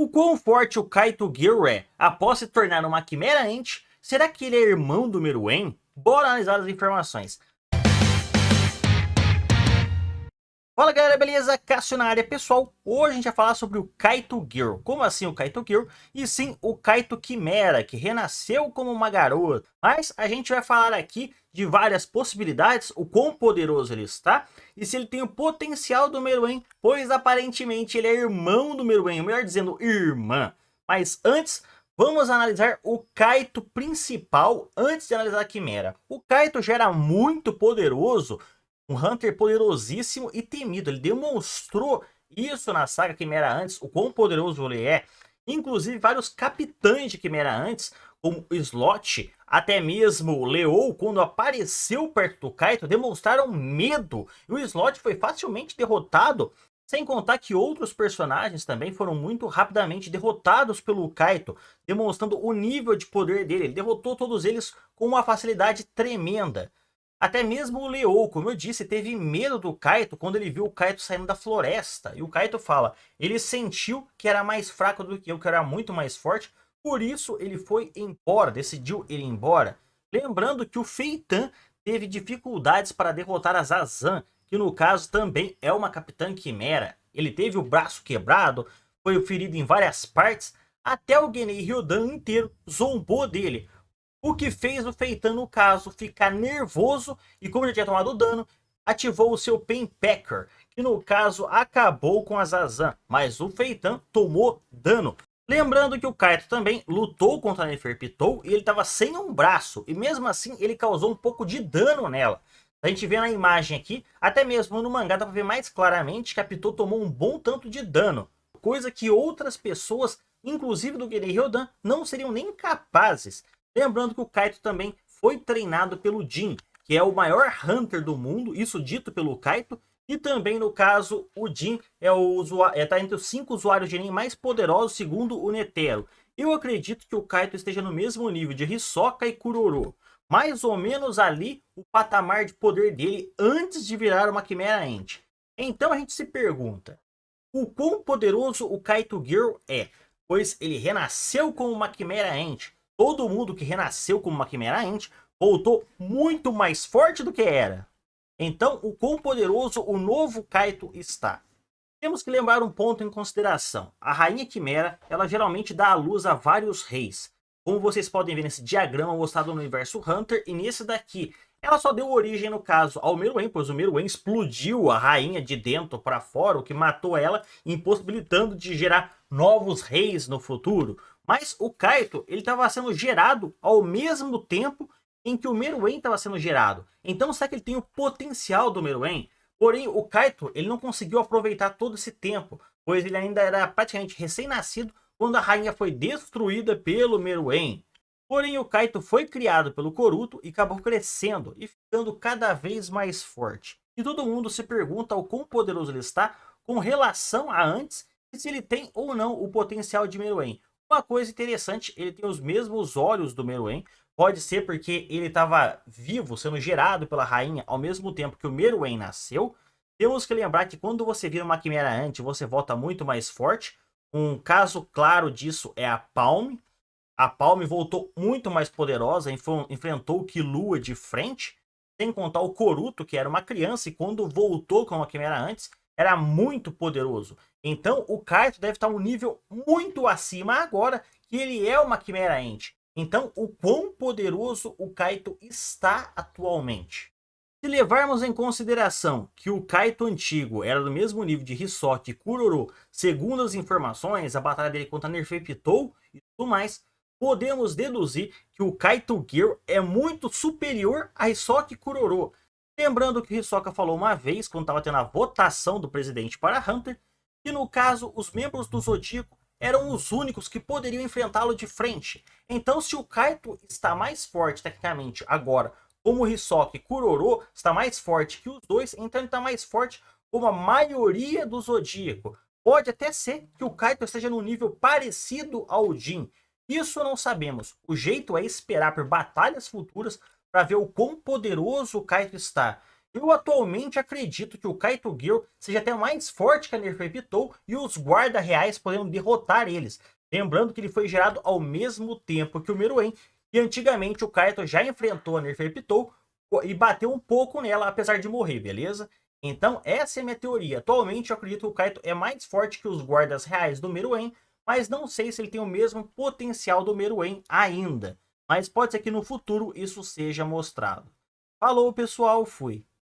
O quão forte o Kaito Gear é após se tornar uma Quimera Ant? Será que ele é irmão do Meruem? Bora analisar as informações. Fala galera, beleza? Cássio na área, pessoal. Hoje a gente vai falar sobre o Kaito Gear. Como assim o Kaito Gear? E sim o Kaito Quimera, que renasceu como uma garota. Mas a gente vai falar aqui de várias possibilidades, o quão poderoso ele está e se ele tem o potencial do Meruem, pois aparentemente ele é irmão do Meruem, ou melhor dizendo, irmã. Mas antes, vamos analisar o Kaito principal antes de analisar a Quimera. O Kaito já era muito poderoso, um Hunter poderosíssimo e temido. Ele demonstrou isso na saga Quimera antes, o quão poderoso ele é. Inclusive vários capitães de Quimera antes, como o Slot, até mesmo o Leo, quando apareceu perto do Kaito, demonstraram medo. E o Slot foi facilmente derrotado, sem contar que outros personagens também foram muito rapidamente derrotados pelo Kaito, demonstrando o nível de poder dele. Ele derrotou todos eles com uma facilidade tremenda. Até mesmo o Leo, como eu disse, teve medo do Kaito quando ele viu o Kaito saindo da floresta. E o Kaito fala, ele sentiu que era mais fraco do que eu, que era muito mais forte. Por isso ele foi embora, decidiu ir embora. Lembrando que o Feitan teve dificuldades para derrotar a Zazan, que no caso também é uma Capitã Quimera. Ele teve o braço quebrado, foi ferido em várias partes, até o Genei Ryodan inteiro zombou dele. O que fez o Feitan, no caso, ficar nervoso e, como já tinha tomado dano, ativou o seu Painpacker, que no caso acabou com a Zazan, mas o Feitan tomou dano. Lembrando que o Kaito também lutou contra a Neferpitou e ele estava sem um braço, e mesmo assim ele causou um pouco de dano nela. A gente vê na imagem aqui, até mesmo no mangá dá para ver mais claramente que a Pitou tomou um bom tanto de dano, coisa que outras pessoas, inclusive do Genei Ryodan, não seriam nem capazes. Lembrando que o Kaito também foi treinado pelo Jin, que é o maior Hunter do mundo, isso dito pelo Kaito. E também, no caso, o Jin tá entre os 5 usuários de Nen mais poderosos, segundo o Netero. Eu acredito que o Kaito esteja no mesmo nível de Hisoka e Kuroro. Mais ou menos ali o patamar de poder dele antes de virar uma Quimera Ant. Então a gente se pergunta, o quão poderoso o Kaito Gear é? Pois ele renasceu como uma Quimera Ant. Todo mundo que renasceu como uma Quimera Ant voltou muito mais forte do que era. Então, o quão poderoso o novo Kaito está? Temos que lembrar um ponto em consideração. A Rainha Quimera, ela geralmente dá à luz a vários reis. Como vocês podem ver nesse diagrama mostrado no universo Hunter e nesse daqui. Ela só deu origem, no caso, ao Meruem, pois o Meruem explodiu a rainha de dentro para fora, o que matou ela, impossibilitando de gerar novos reis no futuro. Mas o Kaito, ele estava sendo gerado ao mesmo tempo em que o Meruem estava sendo gerado. Então será que ele tem o potencial do Meruem? Porém, o Kaito, ele não conseguiu aproveitar todo esse tempo, pois ele ainda era praticamente recém-nascido quando a rainha foi destruída pelo Meruem. Porém, o Kaito foi criado pelo Koruto e acabou crescendo e ficando cada vez mais forte. E todo mundo se pergunta o quão poderoso ele está com relação a antes e se ele tem ou não o potencial de Meruem. Uma coisa interessante, ele tem os mesmos olhos do Meruem. Pode ser porque ele estava vivo, sendo gerado pela rainha ao mesmo tempo que o Meruem nasceu. Temos que lembrar que quando você vira uma Quimera Ant, você volta muito mais forte. Um caso claro disso é a Palm. A Palm voltou muito mais poderosa, enfrentou o Killua de frente. Sem contar o Koruto, que era uma criança e quando voltou com a Quimera antes, era muito poderoso. Então o Kaito deve estar um nível muito acima agora que ele é uma Quimera Ant. Então o quão poderoso o Kaito está atualmente. Se levarmos em consideração que o Kaito antigo era do mesmo nível de Hisoka e Kuroro, segundo as informações, a batalha dele contra Neferpitou e tudo mais, podemos deduzir que o Kaito Gear é muito superior a Hisoka e Kuroro. Lembrando que Hisoka falou uma vez, quando estava tendo a votação do presidente para Hunter, que no caso os membros do Zodíaco eram os únicos que poderiam enfrentá-lo de frente. Então se o Kaito está mais forte tecnicamente agora, como o Hisoka e Kuroro está mais forte que os dois, então ele está mais forte como a maioria do Zodíaco. Pode até ser que o Kaito esteja no nível parecido ao Jin. Isso não sabemos. O jeito é esperar por batalhas futuras para ver o quão poderoso o Kaito está. Eu atualmente acredito que o Kaito Gear seja até mais forte que a Neferpitou e os guardas reais poderiam derrotar eles. Lembrando que ele foi gerado ao mesmo tempo que o Meruem, e antigamente o Kaito já enfrentou a Neferpitou e bateu um pouco nela, apesar de morrer, beleza? Então essa é a minha teoria. Atualmente eu acredito que o Kaito é mais forte que os guardas reais do Meruem, mas não sei se ele tem o mesmo potencial do Meruem ainda. Mas pode ser que no futuro isso seja mostrado. Falou pessoal, fui.